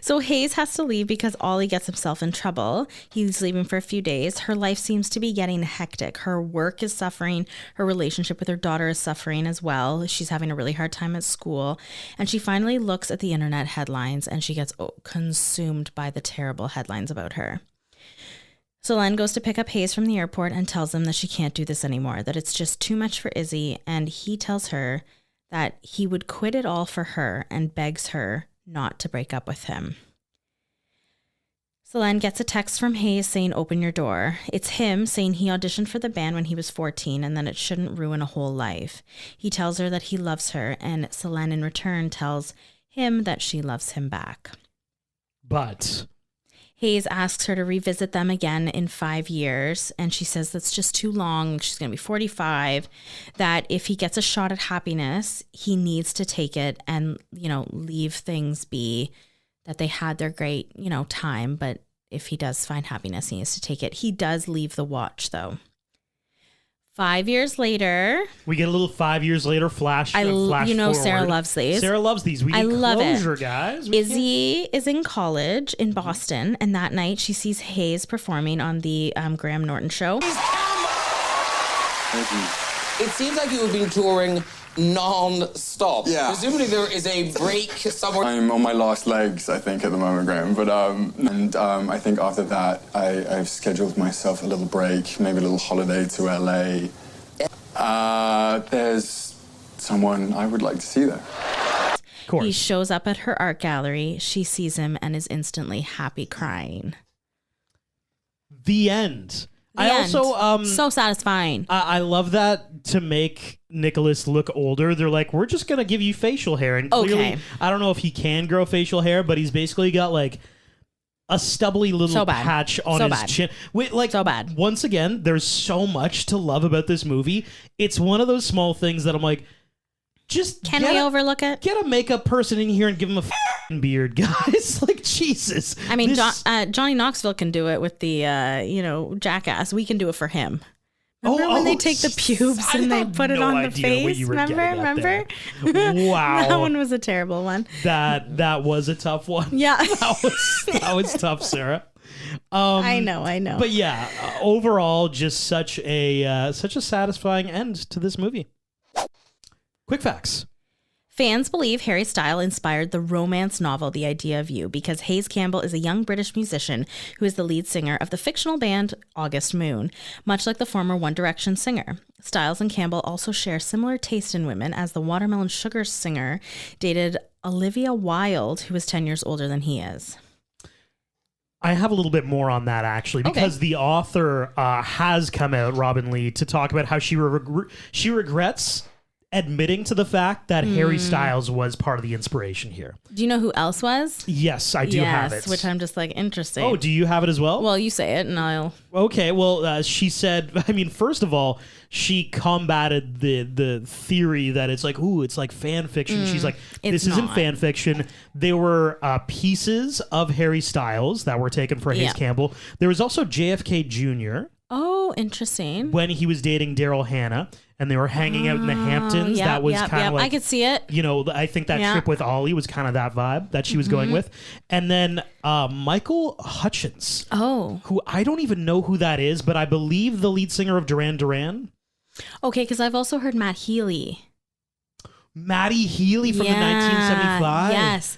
So Hayes has to leave because Ollie gets himself in trouble. He's leaving for a few days. Her life seems to be getting hectic. Her work is suffering. Her relationship with her daughter is suffering as well. She's having a really hard time at school. And she finally looks at the internet headlines and she gets consumed by the terrible headlines about her. Solène goes to pick up Hayes from the airport and tells him that she can't do this anymore, that it's just too much for Izzy. And he tells her that he would quit it all for her and begs her not to break up with him. Solène gets a text from Hayes saying, open your door. It's him saying he auditioned for the band when he was 14 and then it shouldn't ruin a whole life. He tells her that he loves her, and Solène in return tells him that she loves him back. But Hayes asks her to revisit them again in 5 years, and she says that's just too long. She's going to be 45, that if he gets a shot at happiness, he needs to take it and, leave things be, that they had their great, time, but if he does find happiness, he needs to take it. He does leave the watch, though. 5 years later, we get a little 5 years later flash. Flash forward. Sarah loves these. Sarah loves these. We need closure, guys. Izzy is in college in Boston, and that night she sees Hayes performing on the Graham Norton show. It seems like you have been touring non-stop. Yeah. Presumably there is a break somewhere. I'm on my last legs, I think, at the moment, Graham. But I think after that, I've scheduled myself a little break, maybe a little holiday to LA. There's someone I would like to see there. Of course. He shows up at her art gallery. She sees him and is instantly happy crying. The end. Also so satisfying. I love that to make Nicholas look older. They're like, we're just gonna give you facial hair, and clearly, I don't know if he can grow facial hair, but he's basically got like a stubbly little patch on his chin. Wait, so bad. Once again, there's so much to love about this movie. It's one of those small things that I'm like, can we overlook it? Get a makeup person in here and give him a beard, guys. Like, Jesus. I mean, Johnny Knoxville can do it with the, Jackass. We can do it for him. Remember when they take the pubes and they put it on the face? Remember? Wow. That one was a terrible one. That was a tough one. Yeah. that was tough, Sarah. I know. But yeah, overall, just such a satisfying end to this movie. Quick facts. Fans believe Harry Styles inspired the romance novel The Idea of You because Hayes Campbell is a young British musician who is the lead singer of the fictional band August Moon, much like the former One Direction singer. Styles and Campbell also share similar taste in women, as the Watermelon Sugar singer dated Olivia Wilde, who is 10 years older than he is. I have a little bit more on that, actually, because the author has come out, Robin Lee, to talk about how she regrets admitting to the fact that Harry Styles was part of the inspiration here. Do you know who else was? Yes, I do have it. Which I'm just like, interesting. Oh, do you have it as well? Well, you say it and I'll... Okay, well, she said, first of all, she combated the theory that it's like, ooh, it's like fan fiction. She's like, this isn't fan fiction. There were pieces of Harry Styles that were taken for Hayes Campbell. There was also JFK Jr. Oh, interesting. When he was dating Daryl Hannah. And they were hanging out in the Hamptons. That was kind of like... I could see it. I think that trip with Ollie was kind of that vibe that she was going with. And then Michael Hutchins. Oh. Who I don't even know who that is, but I believe the lead singer of Duran Duran. Okay, because I've also heard Matt Healy. Matty Healy from the 1975? Yes.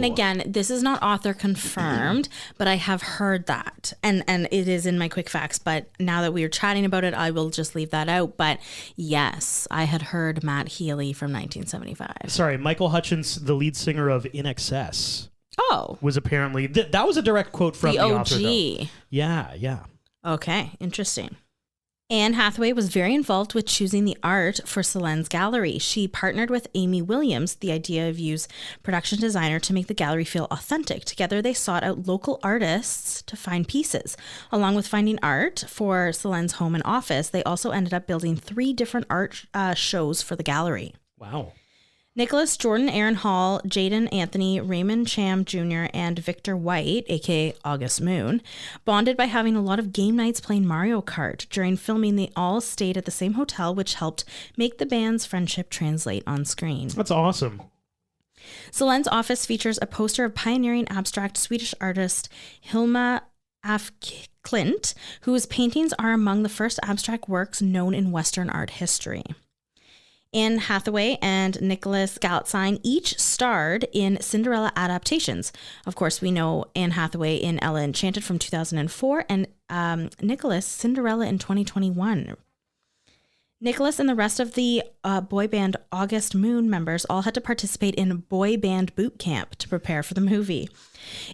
Again, this is not author confirmed, but I have heard that. And it is in my quick facts, but now that we are chatting about it, I will just leave that out. But yes, I had heard Matt Healy from 1975. Sorry, Michael Hutchins, the lead singer of In Oh. Was apparently... that was a direct quote from the author, though. OG. Yeah. Okay, interesting. Anne Hathaway was very involved with choosing the art for Céline's gallery. She partnered with Amy Williams, the Idea of You's production designer, to make the gallery feel authentic. Together, they sought out local artists to find pieces. Along with finding art for Céline's home and office, they also ended up building 3 different art shows for the gallery. Wow. Nicholas, Jordan Aaron Hall, Jaden Anthony, Raymond Cham Jr., and Victor White, aka August Moon, bonded by having a lot of game nights playing Mario Kart. During filming, they all stayed at the same hotel, which helped make the band's friendship translate on screen. That's awesome. Céline's office features a poster of pioneering abstract Swedish artist Hilma af Klint, whose paintings are among the first abstract works known in Western art history. Anne Hathaway and Nicholas Galitzine each starred in Cinderella adaptations. Of course, we know Anne Hathaway in Ella Enchanted from 2004 and Nicholas Cinderella in 2021. Nicholas and the rest of the boy band August Moon members all had to participate in boy band boot camp to prepare for the movie.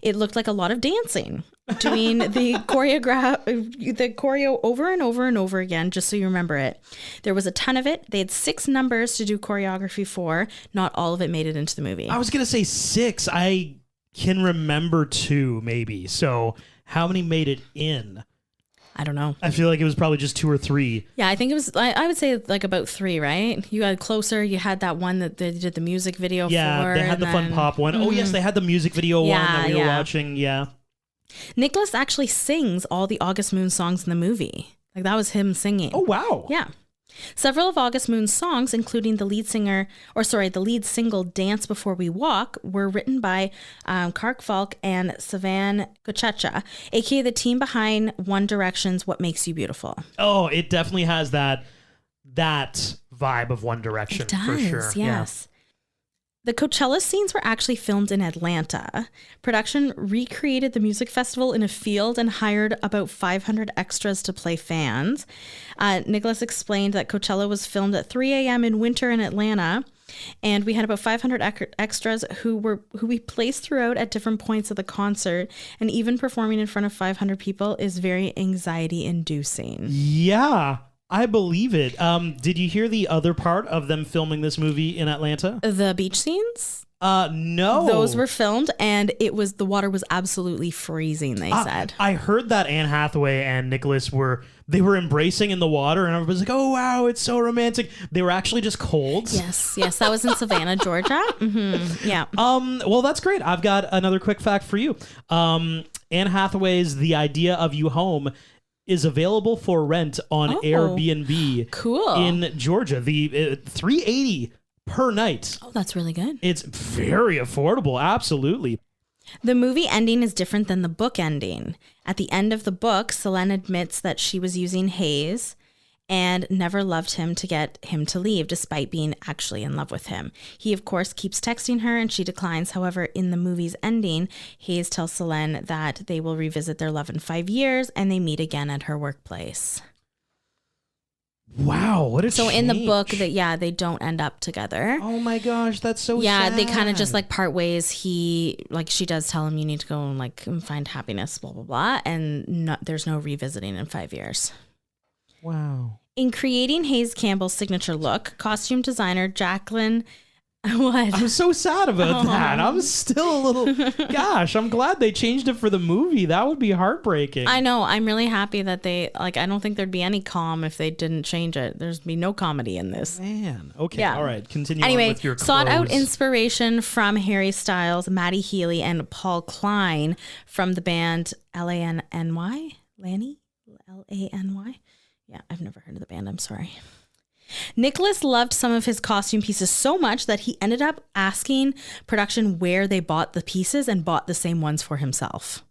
It looked like a lot of dancing, doing the choreo over and over and over again, just so you remember it. There was a ton of it. They had 6 numbers to do choreography for. Not all of it made it into the movie. I was going to say 6. I can remember 2, maybe. So how many made it in? I don't know. I feel like it was probably just 2 or 3. Yeah, I think it was, I would say like about 3, right? You had Closer, you had that one that they did the music video for. Yeah, they had the fun pop one. Oh, yes, they had the music video one that we were watching. Yeah. Nicholas actually sings all the August Moon songs in the movie. Like that was him singing. Oh, wow. Yeah. Several of August Moon's songs, including the lead single Dance Before We Walk, were written by Kark Falk and Savan Kochecha, aka the team behind One Direction's What Makes You Beautiful. Oh, it definitely has that vibe of One Direction. It does, for sure. Yes. The Coachella scenes were actually filmed in Atlanta. Production recreated the music festival in a field and hired about 500 extras to play fans. Nicholas explained that Coachella was filmed at 3 a.m. in winter in Atlanta, and we had about 500 extras who we placed throughout at different points of the concert, and even performing in front of 500 people is very anxiety-inducing. Yeah. I believe it. Did you hear the other part of them filming this movie in Atlanta? The beach scenes? No. Those were filmed, and the water was absolutely freezing, they said. I heard that Anne Hathaway and Nicholas were embracing in the water, and everybody's like, oh, wow, it's so romantic. They were actually just cold. Yes, that was in Savannah, Georgia. Mm-hmm. Yeah. Well, that's great. I've got another quick fact for you. Anne Hathaway's The Idea of You Home is available for rent on Airbnb. Cool. In Georgia. The $380 per night. Oh, that's really good. It's very affordable. Absolutely. The movie ending is different than the book ending. At the end of the book, Céline admits that she was using Hayes and never loved him to get him to leave, despite being actually in love with him. He, of course, keeps texting her and she declines. However, in the movie's ending, Hayes tells Céline that they will revisit their love in 5 years and they meet again at her workplace. Wow, what a change. In the book, they don't end up together. Oh my gosh, that's so sad. Yeah, they kind of just like part ways. She does tell him you need to go and find happiness, blah, blah, blah. And there's no revisiting in 5 years. Wow. In creating Hayes Campbell's signature look, costume designer Jacqueline... What? I'm so sad about that. I'm still a little... Gosh, I'm glad they changed it for the movie. That would be heartbreaking. I know. I'm really happy that they... I don't think there'd be any calm if they didn't change it. There's be no comedy in this. Man. Okay. Yeah. All right. Continue on with your clothes. Sought out inspiration from Harry Styles, Maddie Healy, and Paul Klein from the band L-A-N-N-Y? Lanny? L-A-N-Y? Yeah, I've never heard of the band. I'm sorry. Nicholas loved some of his costume pieces so much that he ended up asking production where they bought the pieces and bought the same ones for himself.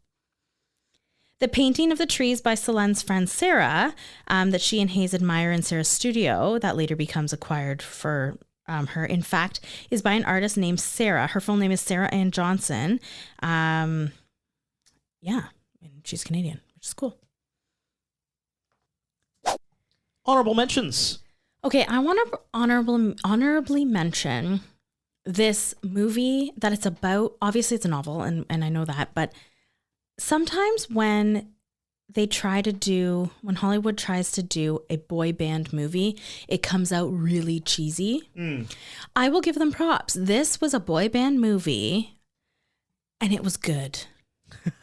The painting of the trees by Céline's friend Sarah, that she and Hayes admire in Sarah's studio, that later becomes acquired for her, in fact, is by an artist named Sarah. Her full name is Sarah Ann Johnson. And she's Canadian, which is cool. Honorable mentions. Okay, I want to honorably mention this movie that it's about. Obviously, it's a novel, and I know that. But sometimes when they try to do, when Hollywood tries to do a boy band movie, it comes out really cheesy. I will give them props. This was a boy band movie and it was good.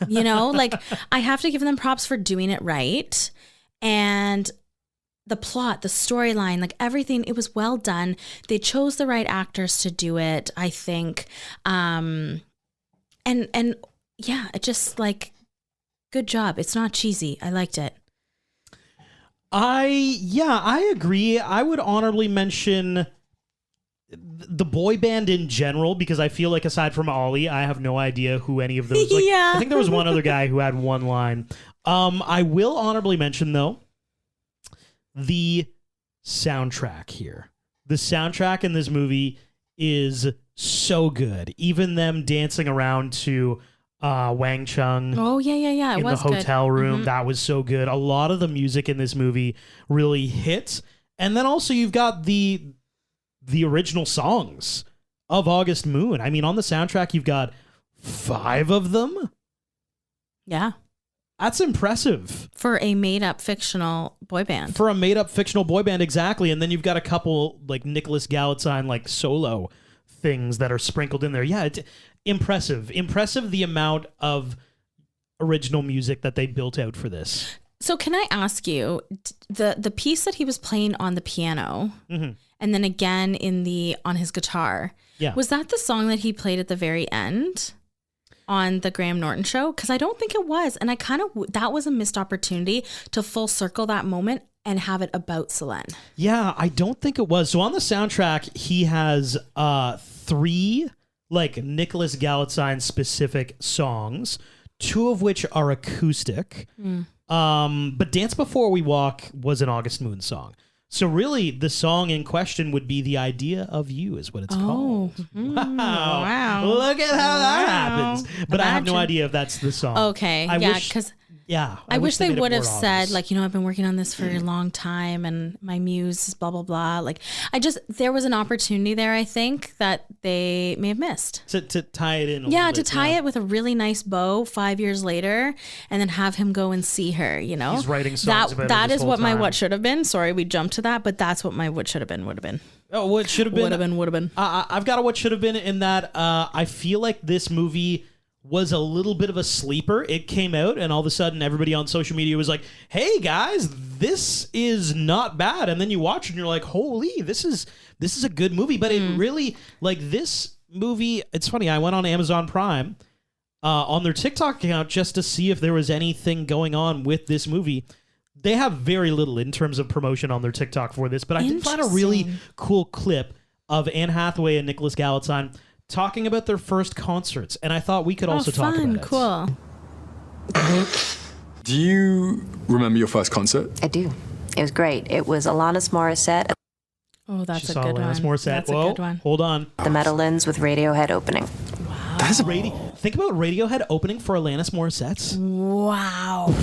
You know, like I have to give them props for doing it right. And the plot, the storyline, like everything, it was well done. They chose the right actors to do it, I think. And yeah, it just like, good job. It's not cheesy. I liked it. I agree. I would honorably mention the boy band in general, because I feel like aside from Ollie, I have no idea who any of those. Like, Yeah. I think there was one other guy who had one line. I will honorably mention though the soundtrack here. The soundtrack in this movie is so good. Even them dancing around to Wang Chung. Oh, yeah. It In the was hotel good. room, that was so good. A lot of the music in this movie really hits. And then also you've got the original songs of August Moon. I mean, on the soundtrack, you've got 5 of them. Yeah. That's impressive. For a made-up fictional boy band. For a made-up fictional boy band, exactly. And then you've got a couple, like, Nicholas Galitzine, like, solo things that are sprinkled in there. Yeah, it's impressive. Impressive the amount of original music that they built out for this. So can I ask you, the piece that he was playing on the piano, and then again on his guitar, was that the song that he played at the very end on the Graham Norton show? Because I don't think it was. And that was a missed opportunity to full circle that moment and have it about Selene. Yeah, I don't think it was. So on the soundtrack, he has 3 like Nicholas Galitzine specific songs, 2 of which are acoustic. But Dance Before We Walk was an August Moon song. So really, the song in question would be The Idea of You is what it's called. Wow. Look at how that happens. But I have no idea if that's the song. Okay. Because I wish they would have said, like, you know, I've been working on this for a long time and my muse is blah, blah, blah. Like, there was an opportunity there, I think, that they may have missed. To tie it in a little bit. To tie it with a really nice bow 5 years later and then have him go and see her, you know? He's writing songs about her That this is whole what my time. what should have been. Sorry, we jumped to that, but that's what my what should have been would have been. Oh, what should have been? Would have been. I've got a what should have been in that I feel like this movie was a little bit of a sleeper. It came out and all of a sudden everybody on social media was like, hey guys, this is not bad. And then you watch and you're like, holy, this is a good movie. But it really, like, this movie, it's funny, I went on Amazon Prime on their TikTok account just to see if there was anything going on with this movie. They have very little in terms of promotion on their TikTok for this, but I did find a really cool clip of Anne Hathaway and Nicholas Galitzine talking about their first concerts, and I thought we could also talk about it. Cool. Do you remember your first concert? I do. It was great. It was Alanis Morissette at Oh, that's She a saw good Alanis one. Morissette. That's a Whoa, good one. hold on. the Meadowlands with Radiohead opening. That's Think about Radiohead opening for Alanis Morissette. Wow.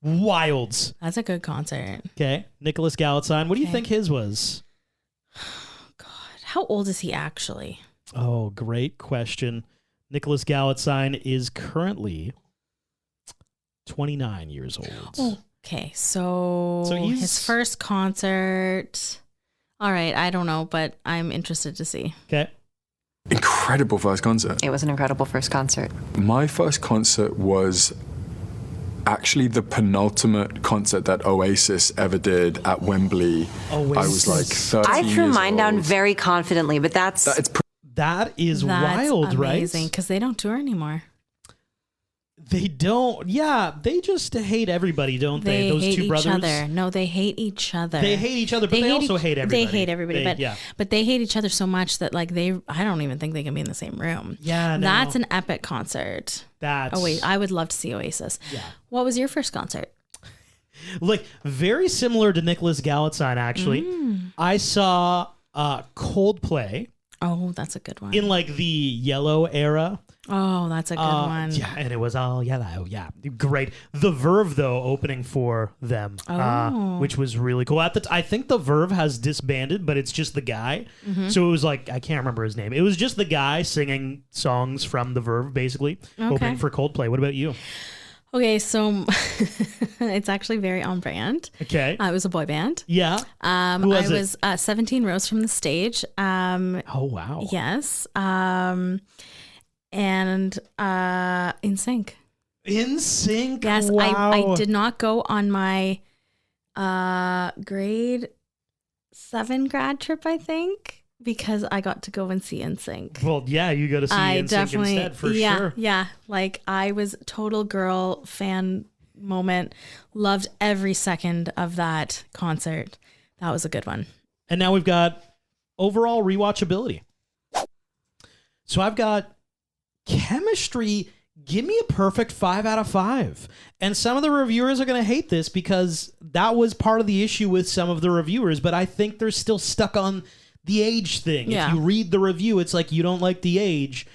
Wilds. That's a good concert. Okay, Nicholas Galitzine. What do you think his was? God, how old is he actually? Oh, great question. Nicholas Galitzine is currently 29 years old. Okay, so he's his first concert. All right, I don't know, but I'm interested to see. Okay. Incredible first concert. It was an incredible first concert. My first concert was actually the penultimate concert that Oasis ever did at Wembley. Oasis. I was like 13 I threw years mine down old. very confidently, but That is That is That's wild, amazing, right? because they don't tour anymore. They don't. Yeah, they just hate everybody, don't they? Those hate two brothers. each other. No, they hate each other. They hate each other, but they also hate everybody. They hate everybody, but they hate each other so much that like I don't even think they can be in the same room. Yeah, no. That's an epic concert. I would love to see Oasis. Yeah. What was your first concert? Like very similar to Nicholas Galitzine, actually. I saw Coldplay. Oh, that's a good one. In like the yellow era. Oh, that's a good one. Yeah, and it was all yellow. Yeah, great. The Verve, though, opening for them, which was really cool. I think the Verve has disbanded, but it's just the guy. So it was like, I can't remember his name. It was just the guy singing songs from the Verve, basically, opening for Coldplay. What about you? Okay, so it's actually very on brand. Okay. It was a boy band. Yeah. Who was it? I was 17 rows from the stage. Oh, wow. Yes. And In Sync. In Sync? Yes, Wow. I did not go on my grade 7 grad trip, I think, because I got to go and see In Sync. Well, yeah, you go to see In Sync instead, for sure. Yeah. Like, I was total girl fan moment. Loved every second of that concert. That was a good one. And now we've got overall rewatchability. So I've got chemistry. Give me a perfect 5 out of 5. And some of the reviewers are going to hate this because that was part of the issue with some of the reviewers, but I think they're still stuck on the age thing. Yeah. If you read the review, it's like you don't like the age.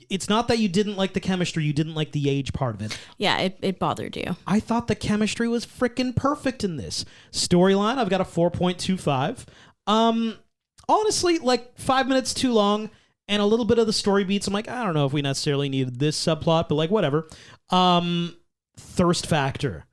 It's not that you didn't like the chemistry, you didn't like the age part of it. Yeah, it bothered you. I thought the chemistry was freaking perfect in this. Storyline, I've got a 4.25. Honestly, like 5 minutes too long. And a little bit of the story beats, I'm like, I don't know if we necessarily needed this subplot, but like, whatever. Thirst factor.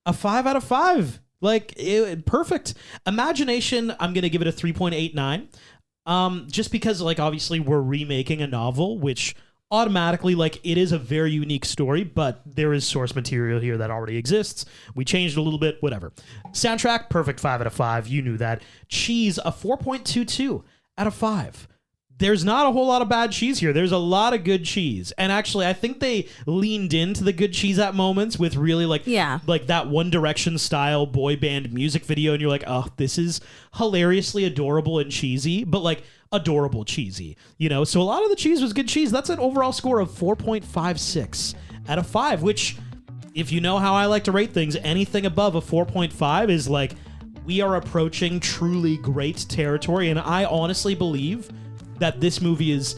A 5 out of 5. Like, perfect. Imagination, I'm going to give it a 3.89. Just because, like, obviously we're remaking a novel, which automatically, like, it is a very unique story, but there is source material here that already exists. We changed a little bit, whatever. Soundtrack, perfect 5 out of 5. You knew that. Cheese, a 4.22 out of 5. There's not a whole lot of bad cheese here. There's a lot of good cheese. And actually, I think they leaned into the good cheese at moments with really like that One Direction style boy band music video. And you're like, oh, this is hilariously adorable and cheesy, but like adorable cheesy, you know? So a lot of the cheese was good cheese. That's an overall score of 4.56 out of 5, which if you know how I like to rate things, anything above a 4.5 is like, we are approaching truly great territory. And I honestly believe that this movie is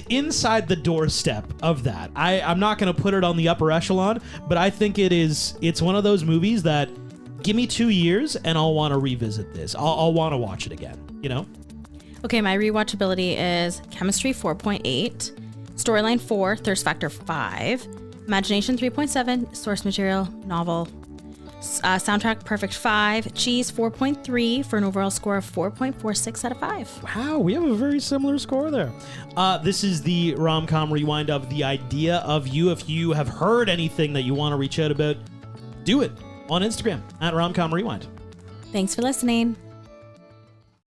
inside the doorstep of that. I'm not going to put it on the upper echelon, but I think it's one of those movies that give me 2 years and I'll want to revisit this. I'll want to watch it again, you know? Okay, my rewatchability is chemistry 4.8, storyline 4, thirst factor 5, imagination 3.7, source material, novel, soundtrack perfect 5, cheese 4.3 for an overall score of 4.46 out of 5. Wow, we have a very similar score there. This is the Rom-Com Rewind of The Idea of You. If you have heard anything that you want to reach out about, do it on Instagram at Rom-Com Rewind. Thanks for listening.